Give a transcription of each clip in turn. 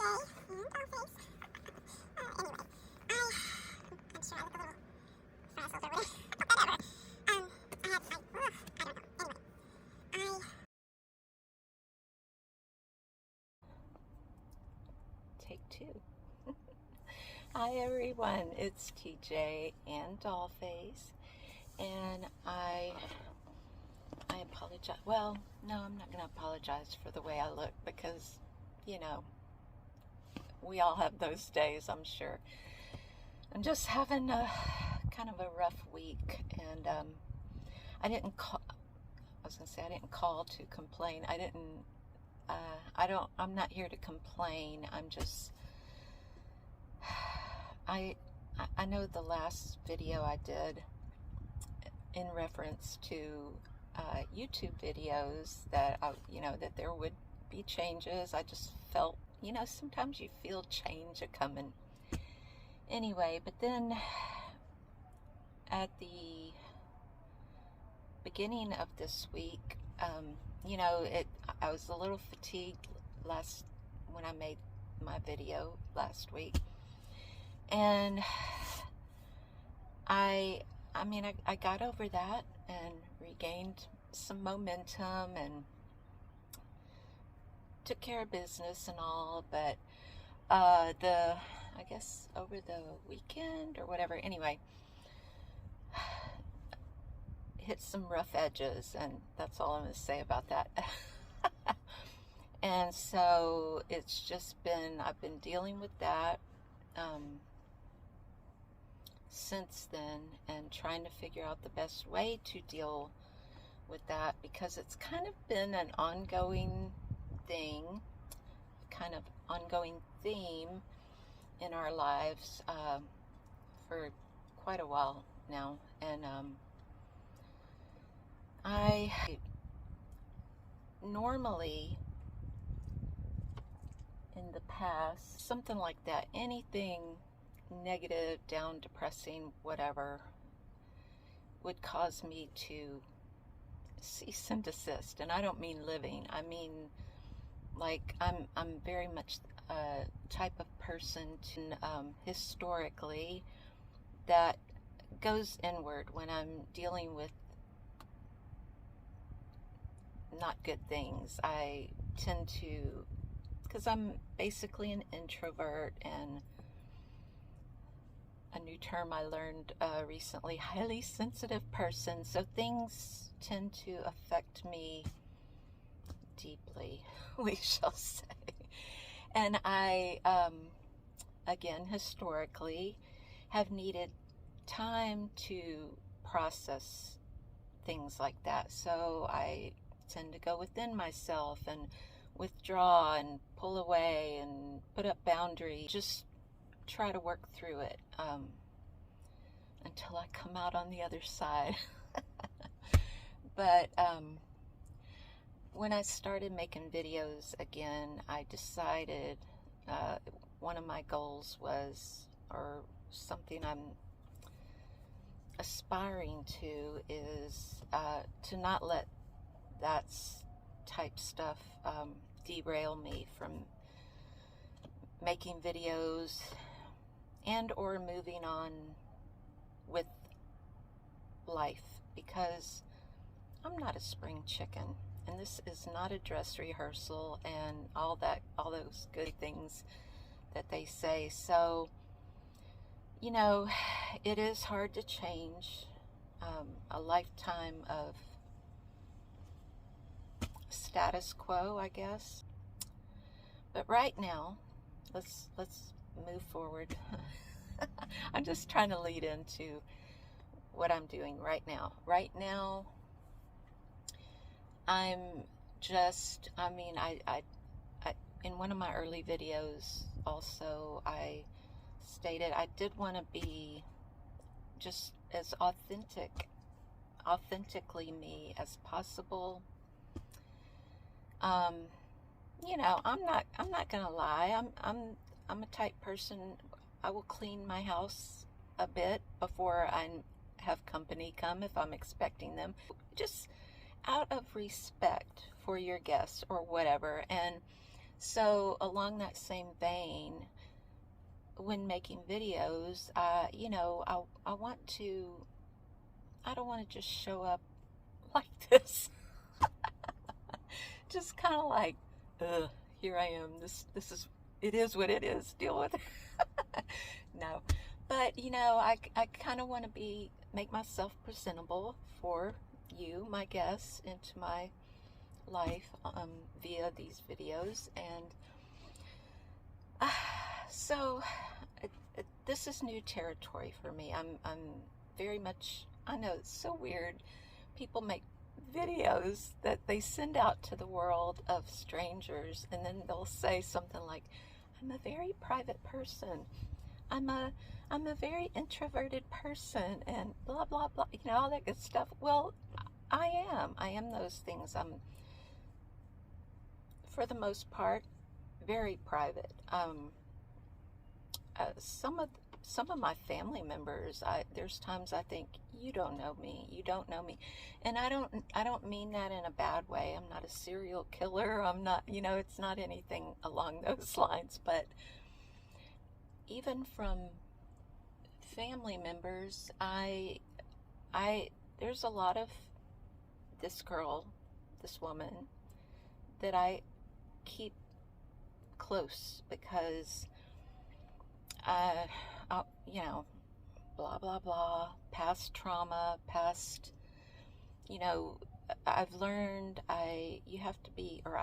and Dollface. Anyway, I'm sure I look a little frazzled or whatever. Whatever. I had, like, I don't know. Anyway, Take two. Hi everyone, it's TJ and Dollface, and I apologize. Well, no, I'm not going to apologize for the way I look because, you know, we all have those days, I'm sure. I'm just having a kind of a rough week, and I didn't call. I was going to say I didn't call to complain. I'm not here to complain. I'm just, I know the last video I did in reference to YouTube videos that that there would be changes. I just felt, sometimes you feel change a coming. Anyway, but then at the beginning of this week, I was a little fatigued when I made my video last week, and I got over that and regained some momentum and took care of business and all, but I guess over the weekend or whatever, anyway, hit some rough edges, and that's all I'm going to say about that. And so I've been dealing with that since then, and trying to figure out the best way to deal with that, because it's kind of been an ongoing theme in our lives for quite a while now. And I normally in the past, something like that, anything negative, down, depressing, whatever, would cause me to cease and desist. And I don't mean living. I mean, like, I'm very much a type of person historically that goes inward when I'm dealing with not good things. I tend to, because I'm basically an introvert, and a new term I learned recently, highly sensitive person. So things tend to affect me deeply, we shall say. And I, again, historically, have needed time to process things like that. So I tend to go within myself and withdraw and pull away and put up boundaries. Just try to work through it until I come out on the other side. But when I started making videos again, I decided one of my goals was, or something I'm aspiring to, is to not let that type stuff derail me from making videos and or moving on with life, because I'm not a spring chicken, and this is not a dress rehearsal and all those good things that they say. So, it is hard to change a lifetime of status quo, I guess. But right now, let's move forward. I'm just trying to lead into what I'm doing right now. Right now, I'm just, I in one of my early videos also, I stated I did want to be just as authentically me as possible. I'm not gonna lie. I'm a type person. I will clean my house a bit before I have company come, if I'm expecting them, just out of respect for your guests or whatever. And So along that same vein, when making videos, I want to, I don't want to just show up like this. Just kind of like, here I am. This is, it is what it is. Deal with it. No. But, I kind of want to make myself presentable for you, my guests, into my life via these videos. And so this is new territory for me. I'm very much, I know it's so weird. People make videos that they send out to the world of strangers, and then they'll say something like, I'm a very private person. I'm a very introverted person, and blah blah blah, all that good stuff. Well, I am those things. I'm, for the most part, very private. Some of my family members, there's times I think, you don't know me, and I don't mean that in a bad way. I'm not a serial killer. I'm not, it's not anything along those lines. But even from family members, there's a lot of this woman that I keep close because blah blah blah, past trauma, past, I've learned I have to be, or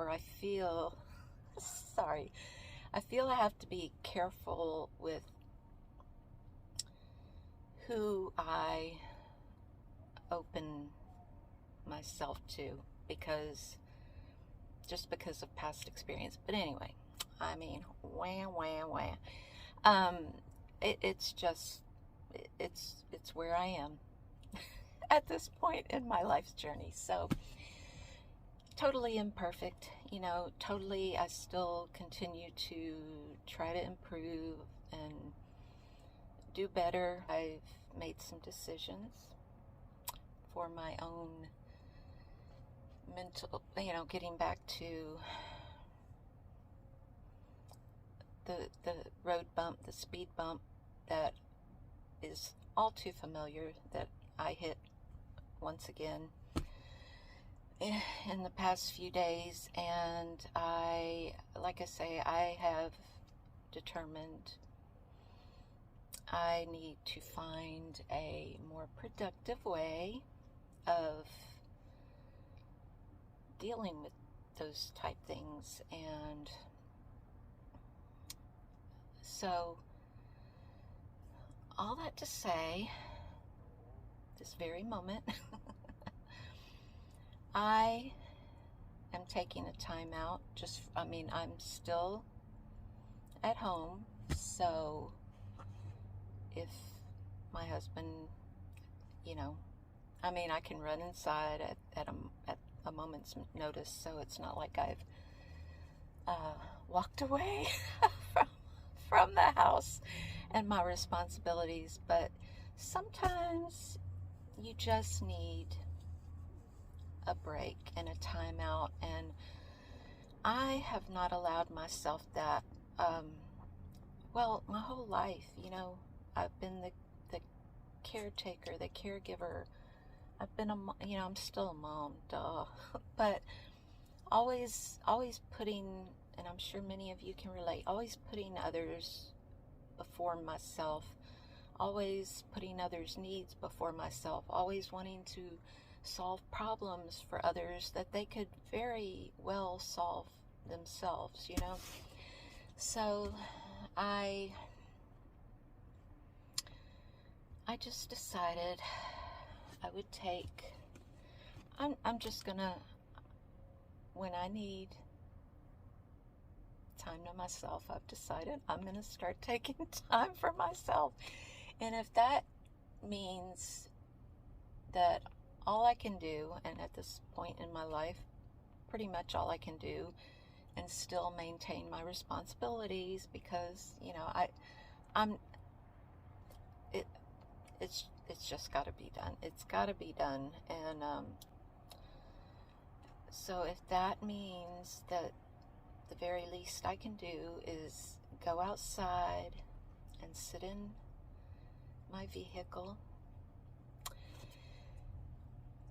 I feel sorry, I feel I have to be careful with who I open myself to, because of past experience. But anyway, I mean, it's just, it's where I am at this point in my life's journey. So totally imperfect, totally, I still continue to try to improve and do better. I've made some decisions for my own mental, getting back to the road bump, the speed bump that is all too familiar, that I hit once again in the past few days. And like I say, I have determined I need to find a more productive way of dealing with those type things. And so, all that to say, this very moment, I am taking a time out. I'm still at home, so if my husband, I can run inside at a moment's notice, so it's not like I've walked away from the house and my responsibilities. But sometimes you just need a break and a timeout, and I have not allowed myself that. My whole life, I've been the caretaker, the caregiver. I've been I'm still a mom, duh. But always putting, and I'm sure many of you can relate, always putting others before myself, always putting others' needs before myself, always wanting to solve problems for others that they could very well solve themselves, So I just decided I would I'm just gonna, when I need time to myself, I've decided I'm gonna start taking time for myself. And if that means that all I can do, and at this point in my life, pretty much all I can do, and still maintain my responsibilities, because it's just got to be done. It's got to be done. And so if that means that the very least I can do is go outside and sit in my vehicle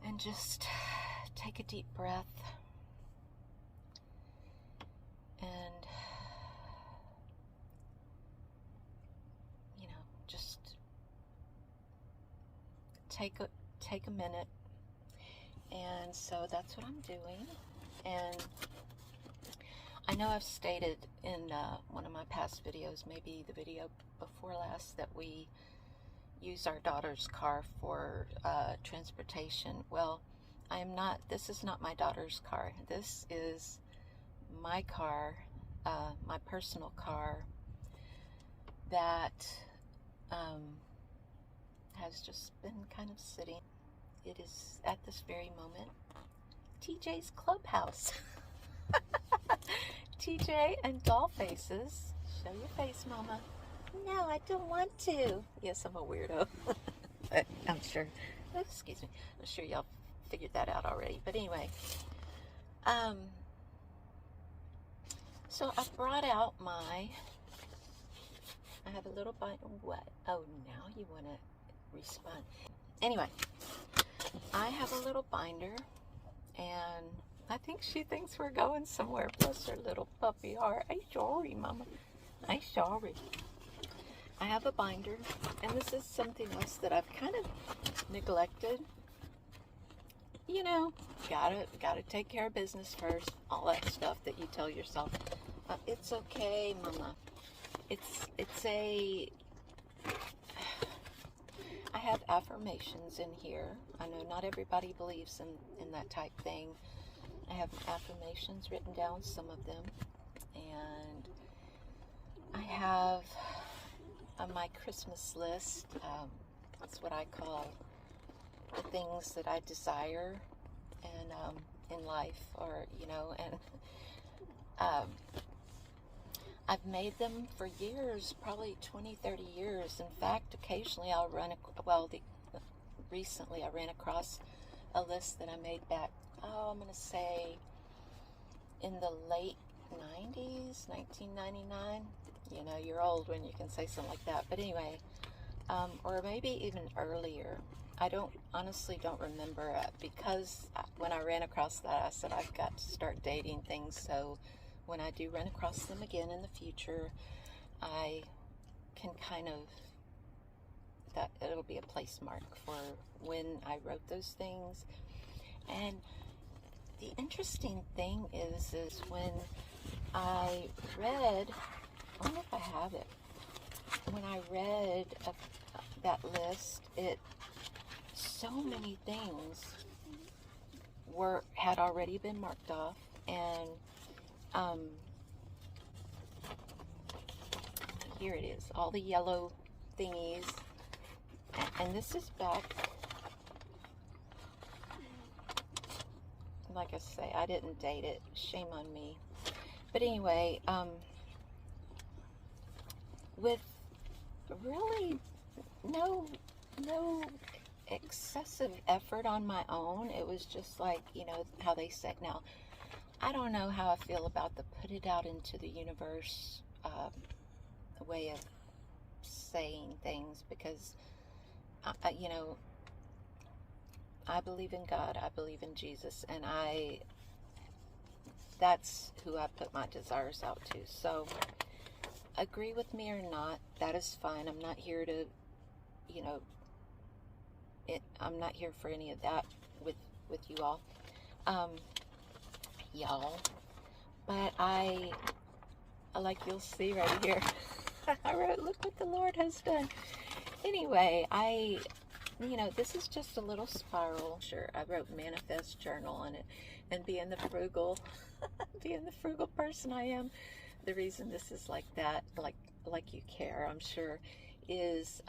and just take a deep breath and, just take a minute. And so that's what I'm doing. And I know I've stated in one of my past videos, maybe the video before last, that we use our daughter's car for transportation. Well, this is not my daughter's car. This is my car, my personal car, that has just been kind of sitting. It is at this very moment TJ's Clubhouse. TJ and doll faces. Show your face, Mama. No, I don't want to. Yes, I'm a weirdo. But I'm sure, excuse me, I'm sure y'all figured that out already. But anyway, so I brought out I have a little binder. What? Oh, now you want to respond. Anyway, I have a little binder, and I think she thinks we're going somewhere. Bless her little puppy heart. I'm sorry, Mama. I'm sorry. I have a binder, and this is something else that I've kind of neglected. Gotta take care of business first. All that stuff that you tell yourself. It's okay, Mama. I have affirmations in here. I know not everybody believes in that type thing. I have affirmations written down, some of them. And I have on my Christmas list, that's what I call the things that I desire and in life, or and I've made them for years, probably 20, 30 years. In fact, occasionally I'll recently I ran across a list that I made back, I'm going to say in the late 90s, 1999. You're old when you can say something like that. But anyway, or maybe even earlier. I honestly don't remember, because when I ran across that, I said I've got to start dating things, so when I do run across them again in the future, I can that it'll be a place mark for when I wrote those things. And the interesting thing is when I read, I wonder if I have it, when I read that list, so many things had already been marked off, and here it is, all the yellow thingies, and this is back, like I say, I didn't date it, shame on me. But anyway, with really no excessive effort on my own, it was just like, how they say, now, I don't know how I feel about the put it out into the universe way of saying things, because, I believe in God, I believe in Jesus, and that's who I put my desires out to. So, agree with me or not, that is fine. I'm not here to, I'm not here for any of that with you all. Y'all. But like you'll see right here, I wrote, look what the Lord has done. Anyway, this is just a little spiral. Sure, I wrote manifest journal on it, and being the frugal person I am, the reason this is like that, like you care, I'm sure, is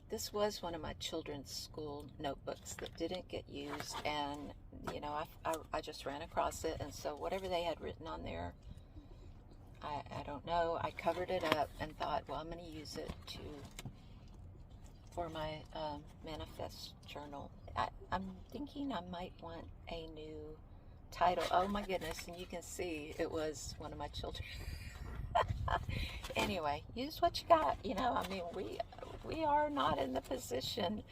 this was one of my children's school notebooks that didn't get used, and I just ran across it, and so whatever they had written on there, I don't know, I covered it up and thought, well, I'm going to use it for my manifest journal. I'm thinking I might want a new title. Oh my goodness, and you can see it was one of my children. Anyway, use what you got. You know, I mean, we are not in the position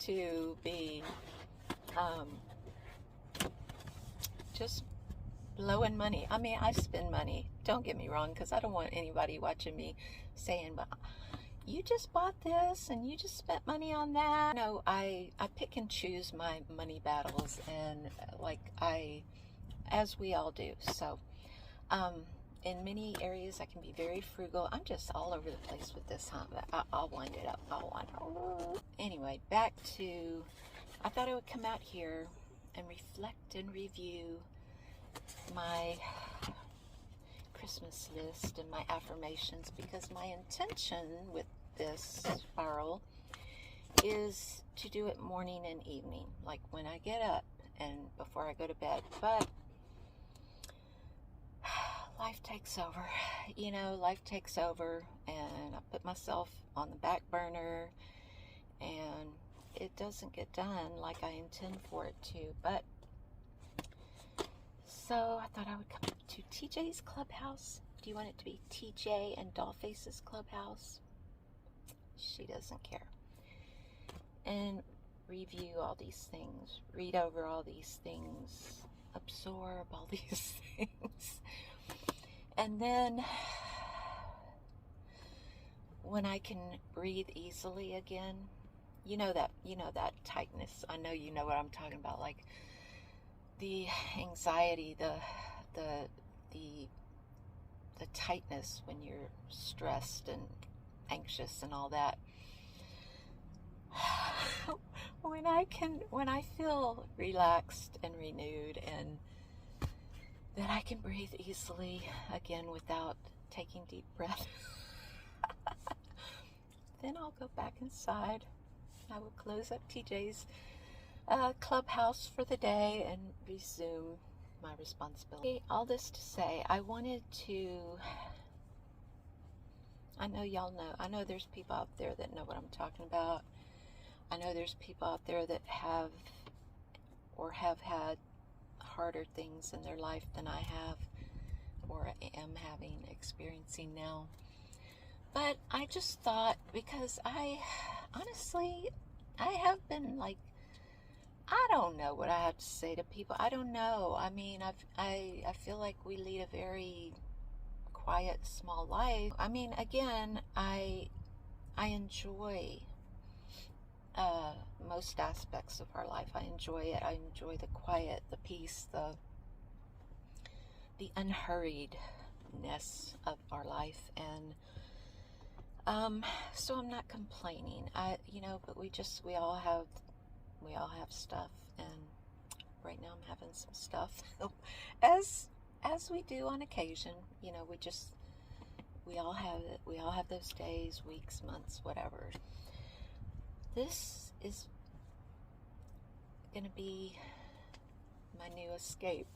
to be just blowing money. I mean, I spend money. Don't get me wrong, because I don't want anybody watching me saying, but you just bought this and you just spent money on that. No, I pick and choose my money battles, and as we all do. So, in many areas I can be very frugal. I'm just all over the place with this, huh? I'll wind it up. Anyway, back to, I thought I would come out here and reflect and review my Christmas list and my affirmations, because my intention with this spiral is to do it morning and evening, like when I get up and before I go to bed. But life takes over, you know, life takes over, and I put myself on the back burner, and it doesn't get done like I intend for it to. But so I thought I would come to TJ's Clubhouse. Do you want it to be TJ and Dollface's Clubhouse? She doesn't care. And review all these things, read over all these things, absorb all these things. And then when I can breathe easily again, you know that tightness. I know you know what I'm talking about, like the anxiety, the tightness when you're stressed and anxious and all that. When I feel relaxed and renewed, and that I can breathe easily again without taking deep breath, then I'll go back inside. I will close up TJ's Clubhouse for the day and resume my responsibility. All this to say, I know y'all know. I know there's people out there that know what I'm talking about. I know there's people out there that have had harder things in their life than I have, or am experiencing now. But I just thought, because I have been like, I don't know what I have to say to people. I don't know. I mean, I feel like we lead a very quiet, small life. I mean, again, I enjoy most aspects of our life. I enjoy it. I enjoy the quiet, the peace, the unhurriedness of our life, and so I'm not complaining. But we all have stuff, and right now I'm having some stuff, as we do on occasion. You know, we all have it. We all have those days, weeks, months, whatever. This is going to be my new escape,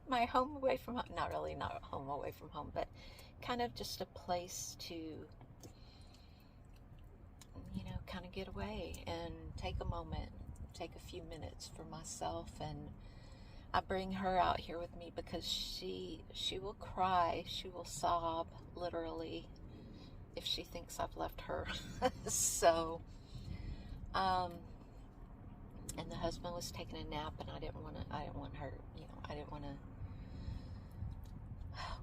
my home away from home. Not really, not home away from home, but kind of just a place to, kind of get away and take a moment, take a few minutes for myself. And I bring her out here with me because she will cry, she will sob, literally, if she thinks I've left her. So, and the husband was taking a nap, and I didn't want her, I didn't want to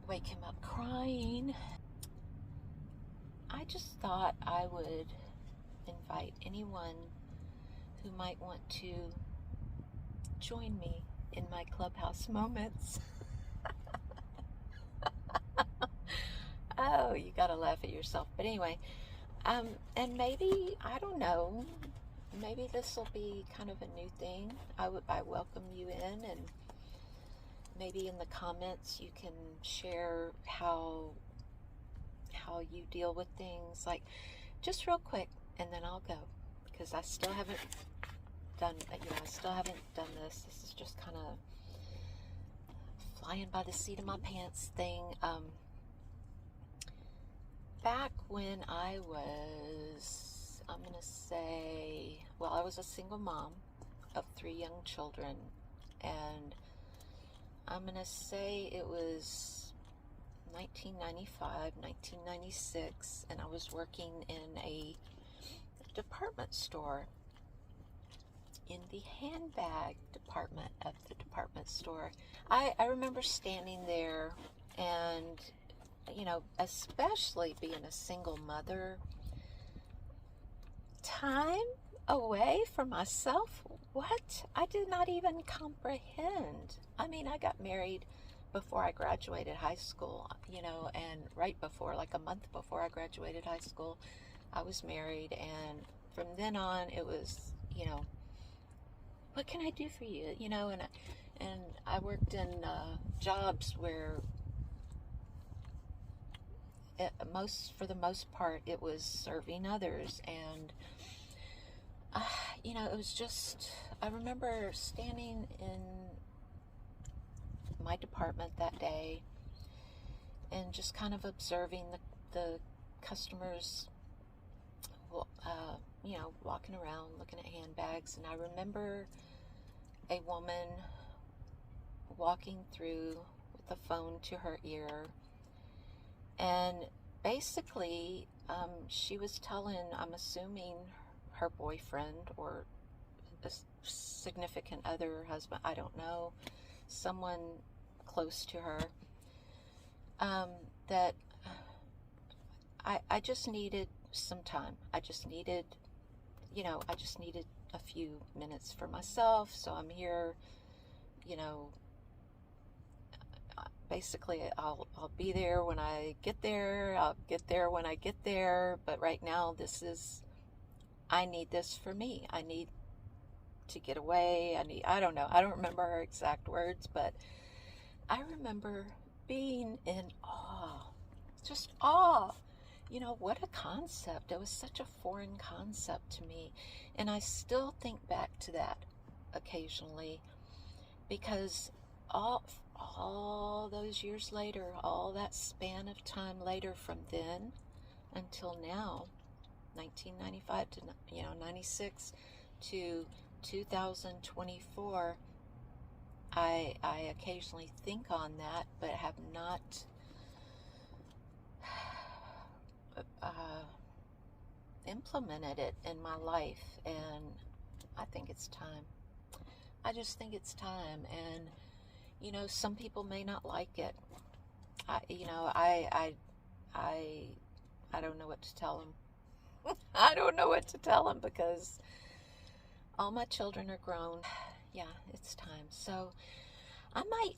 wake him up crying. I just thought I would invite anyone who might want to join me in my Clubhouse moments. Oh, you gotta laugh at yourself. But anyway, and maybe, I don't know, maybe this will be kind of a new thing. I welcome you in, and maybe in the comments you can share how you deal with things, like, just real quick, and then I'll go, because I still haven't done this. This is just kind of flying by the seat of my pants thing. Back when I was, I was a single mom of 3 young children, and I'm going to say it was 1995, 1996, and I was working in a department store, in the handbag department of the department store. I remember standing there and, you know, especially being a single mother, time away from myself, what? I did not even comprehend. I mean, I got married before I graduated high school, you know, and right before, like a month before I graduated high school, I was married, and from then on, it was, you know, what can I do for you? You know, and I worked in jobs where for the most part, it was serving others, and you know, it was just, I remember standing in my department that day and just kind of observing the customers, you know, walking around looking at handbags. And I remember a woman walking through with the phone to her ear, and basically she was telling, I'm assuming, her boyfriend or a significant other, husband, I don't know, someone close to her, that I just needed some time. I just needed, you know, I just needed a few minutes for myself. So I'm here, you know, basically I'll be there when I get there. I'll get there when I get there. But right now, I need this for me. I need to get away. I don't know. I don't remember her exact words, but I remember being in awe, just awe. You know, what a concept. It was such a foreign concept to me. And I still think back to that occasionally, because all those years later, all that span of time later, from then until now, 1995 to, you know, 96 to 2024, I occasionally think on that, but have not implemented it in my life. And I think it's time. I just think it's time. And, you know, some people may not like it. I don't know what to tell them. I don't know what to tell them, because all my children are grown. Yeah, it's time. So I might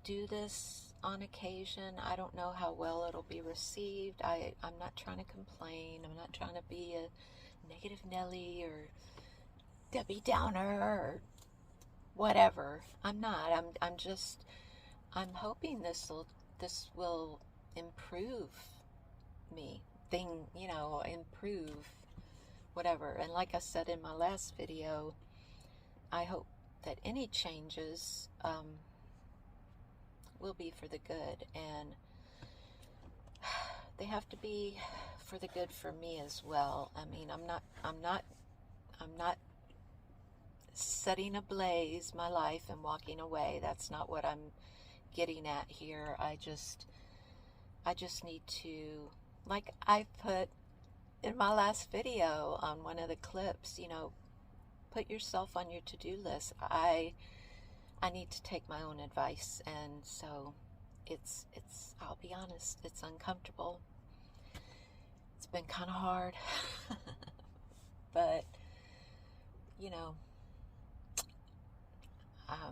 do this on occasion. I don't know how well it'll be received. I'm not trying to complain. I'm not trying to be a negative Nelly or Debbie Downer or whatever. I'm not. I'm hoping this will improve me. Improve whatever. And like I said in my last video, I hope that any changes will be for the good, and they have to be for the good for me as well. I mean, I'm not setting ablaze my life and walking away. That's not what I'm getting at here. I just need to, like I put in my last video on one of the clips, you know, put yourself on your to-do list. I need to take my own advice, and so it's I'll be honest, it's uncomfortable. It's been kind of hard, but you know, I'm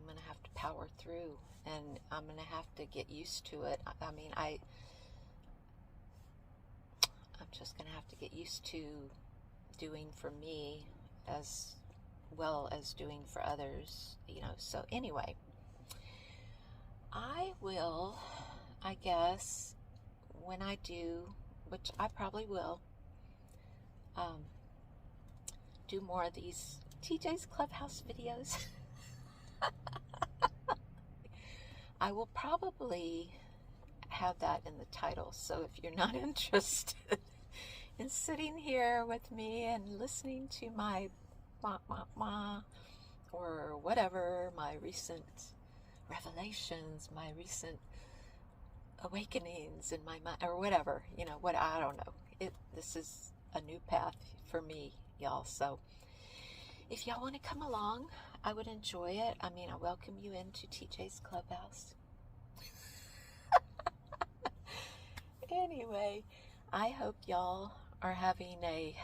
gonna have to power through, and I'm gonna have to get used to it. I mean, I'm just gonna have to get used to doing for me as well as doing for others, you know. So anyway, I will, I guess, when I do, which I probably will, do more of these TJ's Clubhouse videos. I will probably have that in the title. So if you're not interested in sitting here with me and listening to my or whatever, my recent revelations, my recent awakenings in my mind, or whatever, what, I don't know. This is a new path for me, y'all. So if y'all want to come along, I would enjoy it. I welcome you into TJ's Clubhouse. Anyway, I hope y'all are having a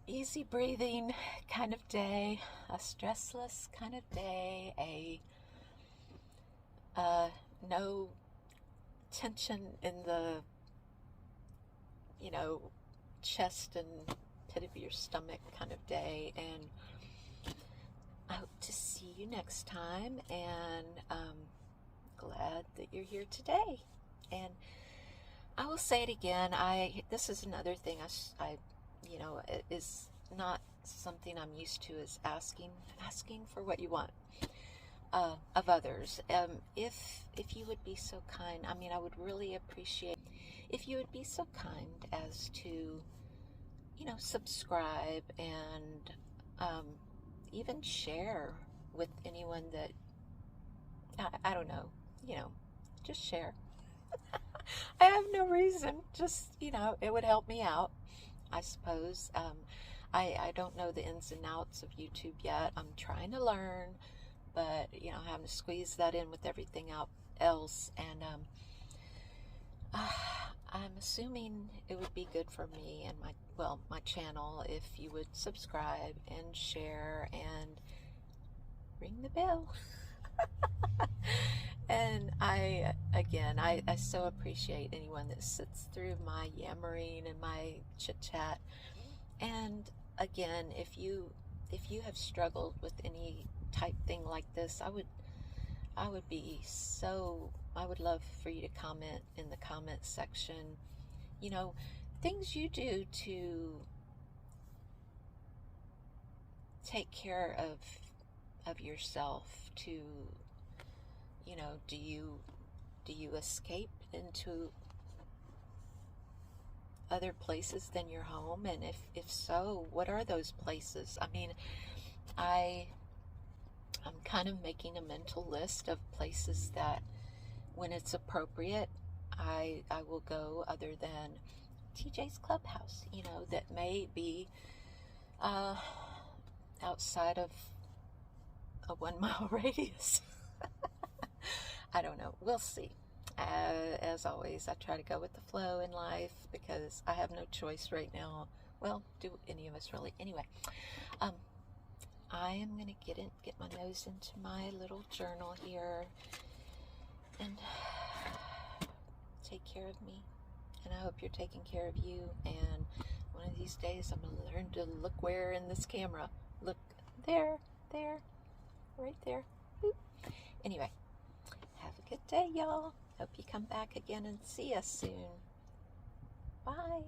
easy breathing kind of day, a stressless kind of day, no tension in the, chest and pit of your stomach kind of day. And I hope to see you next time, and glad that you're here today. And I will say it again, this is another thing I it is not something I'm used to, is asking for what you want of others. If you would be so kind, I would really appreciate if you would be so kind as to, subscribe and even share with anyone that, I don't know, just share. I have no reason, just, it would help me out, I suppose. I don't know the ins and outs of YouTube yet. I'm trying to learn, but, having to squeeze that in with everything else. And I'm assuming it would be good for me and my channel if you would subscribe and share and ring the bell. And I so appreciate anyone that sits through my yammering and my chit chat. And again, if you have struggled with any type thing like this, I would love for you to comment in the comment section, things you do to take care of yourself, to, do you escape into other places than your home? And if so, what are those places? I'm kind of making a mental list of places that, when it's appropriate, I will go other than TJ's Clubhouse, that may be outside of a 1 mile radius. I don't know. We'll see. As always, I try to go with the flow in life because I have no choice right now. Well, do any of us really? Anyway, I am going to get my nose into my little journal here and take care of me. And I hope you're taking care of you. And one of these days, I'm going to learn to look where in this camera. Look there, right there. Boop. Anyway, have a good day, y'all. Hope you come back again and see us soon. Bye.